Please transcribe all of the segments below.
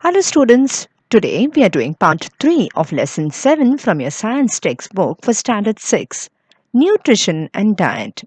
Hello, students. Today we are doing part 3 of lesson 7 from your science textbook for standard 6 Nutrition and Diet.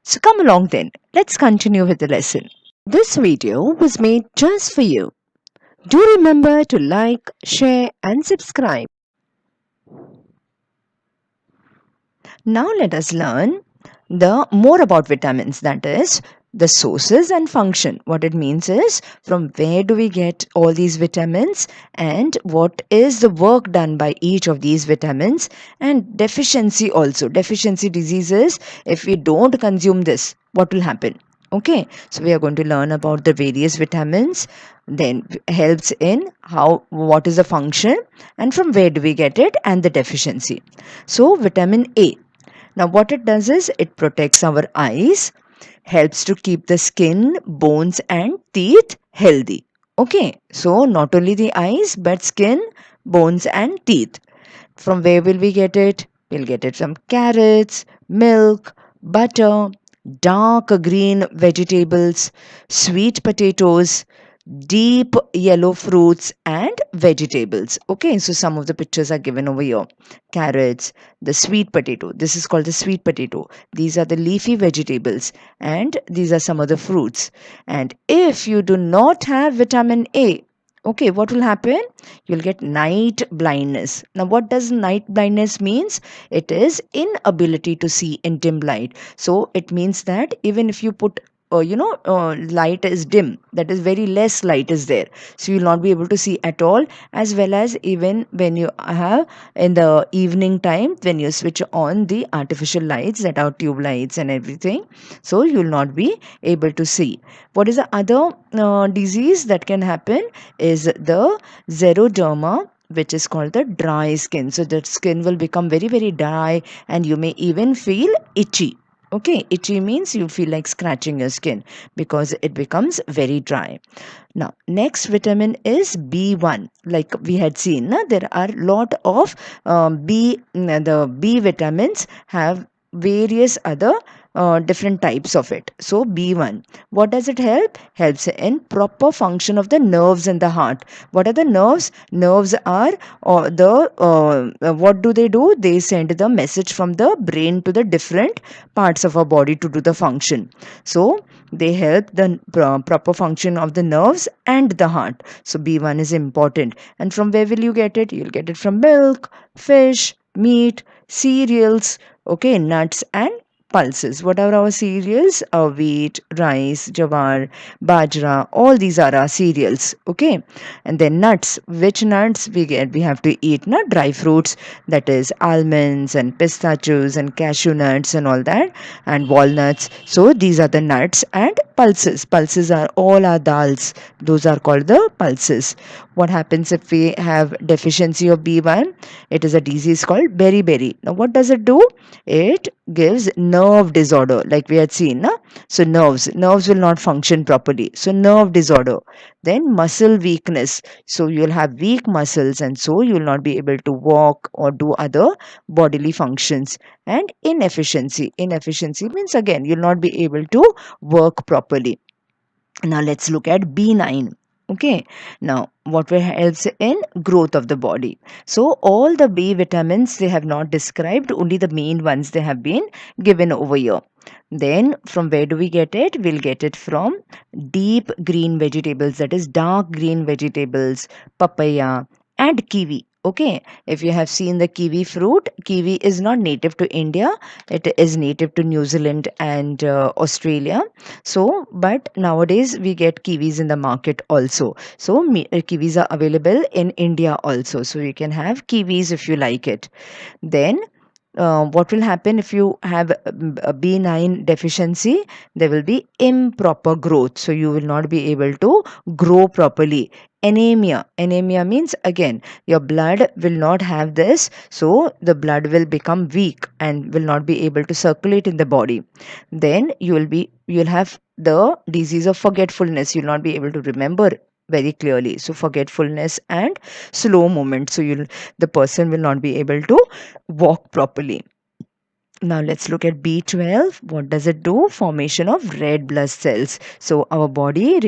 So, come along then. Let's continue with the lesson. This video was made just for you. Do remember to like, share, and subscribe. Now, let us learn the more about vitamins, that is the sources and function. What it means is from where do we get all these vitamins and what is the work done by each of these vitamins, and deficiency also, deficiency diseases. If we don't consume this, what will happen? Okay, so we are going to learn about the various vitamins, then helps in how, what is the function, and from where do we get it, and the deficiency. So vitamin A, now, what it does is it protects our eyes, helps to keep the skin, bones, and teeth healthy. Okay, so not only the eyes, but skin, bones, and teeth. From where will we get it? We'll get it from carrots, milk, butter, dark green vegetables, sweet potatoes, deep yellow fruits, and vegetables. Okay, so some of the pictures are given over here. Carrots, the sweet potato, this is called the sweet potato. These are the leafy vegetables, and these are some of the fruits. And if you do not have vitamin A, okay, what will happen? You'll get night blindness. Now, what does night blindness means? It is inability to see in dim light. So it means that even if you put light is dim, that is very less light is there, so you'll not be able to see at all. As well as even when you have in the evening time, when you switch on the artificial lights, that are tube lights and everything, so you'll not be able to see. What is the other disease that can happen is the xeroderma, which is called the dry skin. So the skin will become very very dry, and you may even feel itchy. Okay, itchy means you feel like scratching your skin because it becomes very dry. Now, next vitamin is B1. Like we had seen, there are lot of the B vitamins have various other different types of it. So B1, what does it help? Helps in proper function of the nerves in the heart. What are the nerves? Nerves are what do they do? They send the message from the brain to the different parts of our body to do the function. So they help the proper function of the nerves and the heart. So B1 is important. And from where will you get it? You'll get it from milk, fish, meat, cereals, okay, nuts, and pulses. What are our cereals? Our wheat, rice, jawar, bajra, all these are our cereals. Okay, and then nuts. Which nuts we get? We have to eat dry fruits, that is almonds and pistachios and cashew nuts and all that, and walnuts. So these are the nuts. And pulses. Pulses are all our dals. Those are called the pulses. What happens if we have deficiency of B1? It is a disease called beriberi. Now, what does it do? It gives nerve disorder, like we had seen. So nerves will not function properly. So nerve disorder. Then muscle weakness. So you'll have weak muscles, and so you'll not be able to walk or do other bodily functions. And inefficiency means again you'll not be able to work properly. Now let's look at B9. Okay, now what will helps in growth of the body? So all the B vitamins they have not described, only the main ones they have been given over here. Then from where do we get it? We'll get it from deep green vegetables, that is dark green vegetables, papaya, and kiwi. Okay, if you have seen the kiwi fruit, kiwi is not native to India, it is native to New Zealand and Australia. So, but nowadays we get kiwis in the market also. So, kiwis are available in India also. So, you can have kiwis if you like it. Then, what will happen if you have a B9 deficiency? There will be improper growth. So, you will not be able to grow properly. Anemia means again your blood will not have this, so the blood will become weak and will not be able to circulate in the body. Then you'll have the disease of forgetfulness. You'll not be able to remember very clearly. So forgetfulness and slow movement. So the person will not be able to walk properly. Now let's look at B12. What does it do? Formation of red blood cells. So our body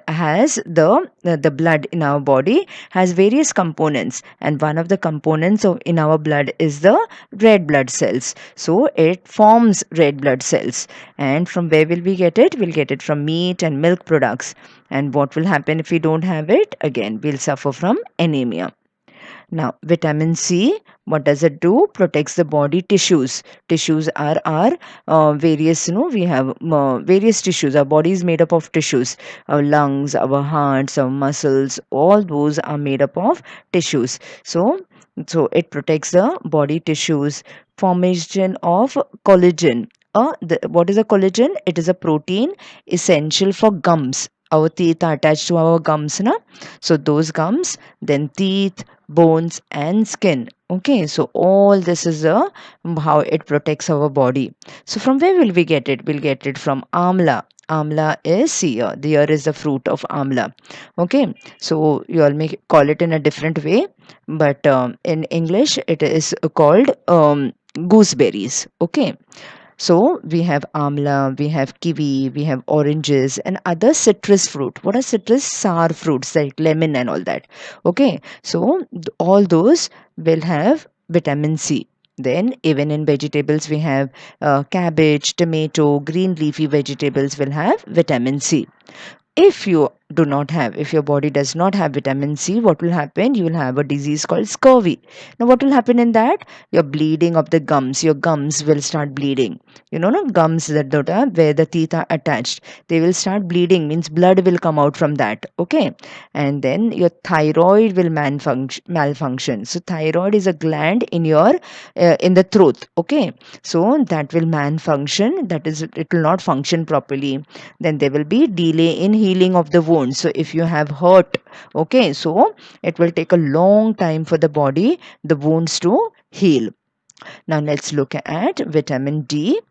has the blood in our body has various components, and one of the components of in our blood is the red blood cells. So it forms red blood cells. And from where will we get it? We'll get it from meat and milk products. And what will happen if we don't have it? Again, we'll suffer from anemia. Now, vitamin C, what does it do? Protects the body tissues. Tissues are our various, we have various tissues. Our body is made up of tissues. Our lungs, our hearts, our muscles, all those are made up of tissues. So it protects the body tissues. Formation of collagen. What is a collagen? It is a protein essential for gums. Our teeth are attached to our gums, na? So those gums, then teeth, bones and skin. Okay, so all this is how it protects our body. So from where will we get it? We'll get it from amla. Amla is seer. The ear is the fruit of amla. Okay, so you all may call it in a different way, but in English it is called gooseberries. Okay, so we have amla, we have kiwi, we have oranges and other citrus fruit. What are citrus? Sour fruits like lemon and all that. Okay, so all those will have vitamin C. Then even in vegetables we have cabbage, tomato, green leafy vegetables will have vitamin C. If your body does not have vitamin C, what will happen? You will have a disease called scurvy. Now what will happen in that? Your bleeding of the gums, your gums will start bleeding. No, gums that are where the teeth are attached, they will start bleeding, means blood will come out from that. Okay, and then your thyroid will malfunction. So thyroid is a gland in the throat. Okay, so that will malfunction, that is, it will not function properly. Then there will be delay in healing of the wound. So if you have hurt, okay, so it will take a long time for the wounds to heal. Now let's look at vitamin D.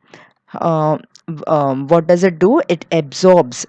uh, what does it do? It absorbs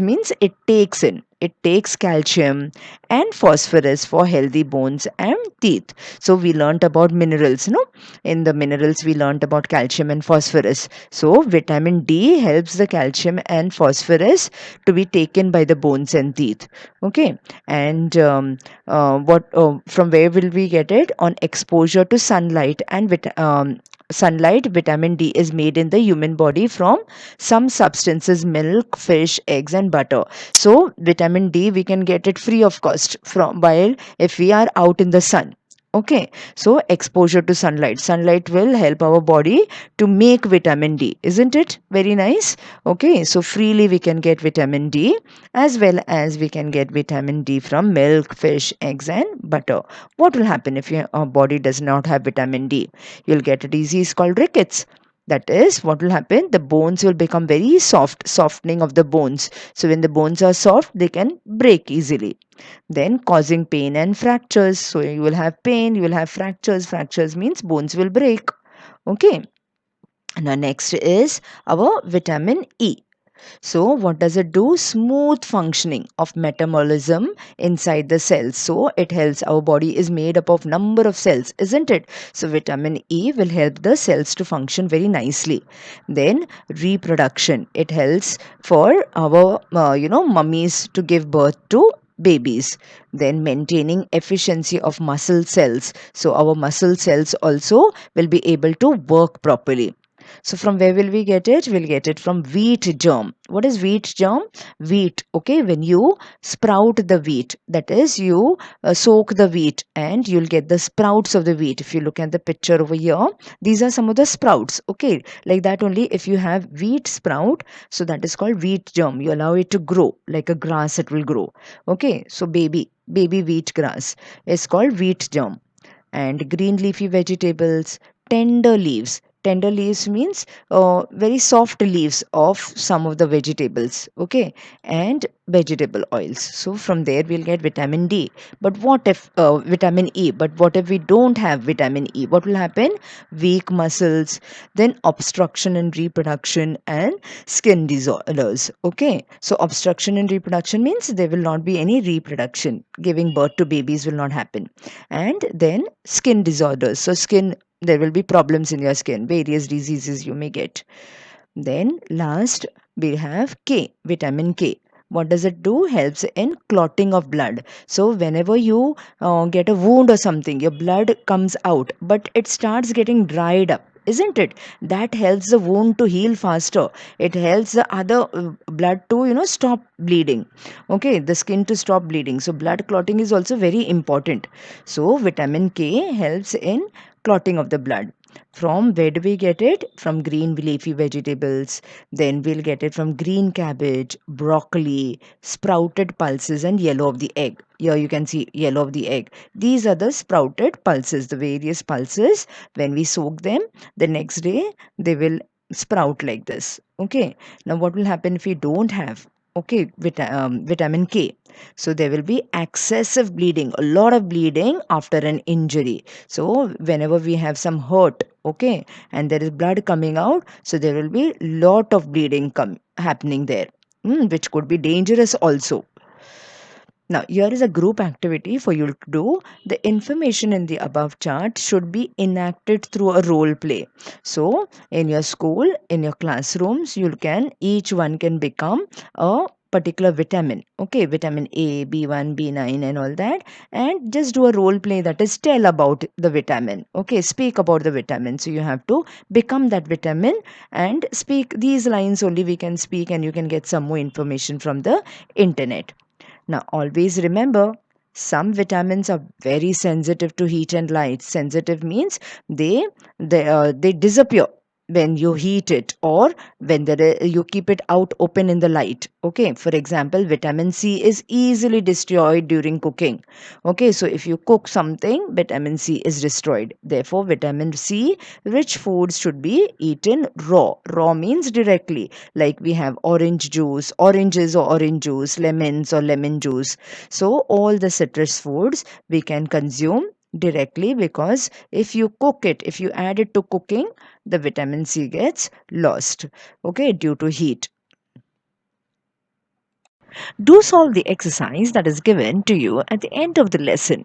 means it takes calcium and phosphorus for healthy bones and teeth. So we learnt about minerals, no? In the minerals we learnt about calcium and phosphorus. So vitamin D helps the calcium and phosphorus to be taken by the bones and teeth. Okay, and what from where will we get it? On exposure to sunlight and sunlight. Vitamin D is made in the human body from some substances: milk, fish, eggs and butter. So vitamin D we can get it free of cost from while if we are out in the sun. Okay, so exposure to sunlight will help our body to make vitamin D. Isn't it very nice? Okay, so freely we can get vitamin D, as well as we can get vitamin D from milk, fish, eggs and butter. What will happen if your body does not have vitamin D? You'll get a disease called rickets. That is, what will happen? The bones will become very soft, softening of the bones. So when the bones are soft, they can break easily. Then causing pain and fractures. So you will have pain, you will have fractures. Fractures means bones will break. Okay. Now next is our vitamin E. So what does it do? Smooth functioning of metabolism inside the cells. So it helps. Our body is made up of number of cells, isn't it? So vitamin E will help the cells to function very nicely. Then reproduction. It helps for our mummies to give birth to babies. Then maintaining efficiency of muscle cells. So our muscle cells also will be able to work properly. So from where will we get it? We'll get it from wheat germ. What is wheat germ? Wheat. Okay, when you sprout the wheat, that is, you soak the wheat and you'll get the sprouts of the wheat. If you look at the picture over here, these are some of the sprouts. Okay, like that only. If you have wheat sprout, so that is called wheat germ. You allow it to grow like a grass, it will grow. Okay, so baby wheat grass is called wheat germ. And green leafy vegetables, tender leaves. Tender leaves means very soft leaves of some of the vegetables. Okay, and vegetable oils. So from there we'll get vitamin D. But what if vitamin E? But what if we don't have vitamin E? What will happen? Weak muscles, then obstruction in reproduction and skin disorders. Okay, so obstruction in reproduction means there will not be any reproduction. Giving birth to babies will not happen. And then skin disorders. So skin There will be problems in your skin, various diseases you may get. Then last we have K, vitamin K. What does it do? Helps in clotting of blood. So whenever you get a wound or something, your blood comes out, but it starts getting dried up, isn't it? That helps the wound to heal faster. It helps the other blood to stop bleeding. Okay, the skin to stop bleeding. So blood clotting is also very important. So vitamin K helps in clotting of the blood. From where do we get it? From green leafy vegetables. Then we'll get it from green cabbage, broccoli, sprouted pulses, and yellow of the egg. Here you can see yellow of the egg. These are the sprouted pulses, the various pulses. When we soak them, the next day they will sprout like this. Okay. Now, what will happen if we don't have? Okay, vitamin K. So there will be excessive bleeding, a lot of bleeding after an injury. So whenever we have some hurt, okay, and there is blood coming out, so there will be lot of bleeding happening there, which could be dangerous also. Now, here is a group activity for you to do. The information in the above chart should be enacted through a role play. So, in your school, in your classrooms, each one can become a particular vitamin. Okay, vitamin A, B1, B9, and all that. And just do a role play, that is, tell about the vitamin. Okay, speak about the vitamin. So, you have to become that vitamin and speak these lines only we can speak, and you can get some more information from the internet. Now, always remember, some vitamins are very sensitive to heat and light. Sensitive means they disappear when you heat it, or when you keep it out open in the light. Okay, for example, vitamin C is easily destroyed during cooking. Okay, so if you cook something, vitamin C is destroyed. Therefore, vitamin C rich foods should be eaten raw. Raw means directly, like we have orange juice, oranges or orange juice, lemons or lemon juice. So all the citrus foods we can consume directly, because if you cook it, if you add it to cooking, the vitamin C gets lost, okay, due to heat. Do solve the exercise that is given to you at the end of the lesson.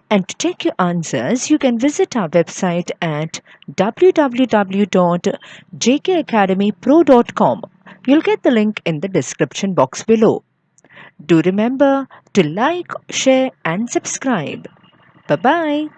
And to check your answers, you can visit our website at www.jkacademypro.com. You'll get the link in the description box below. Do remember to like, share, and subscribe. Bye bye.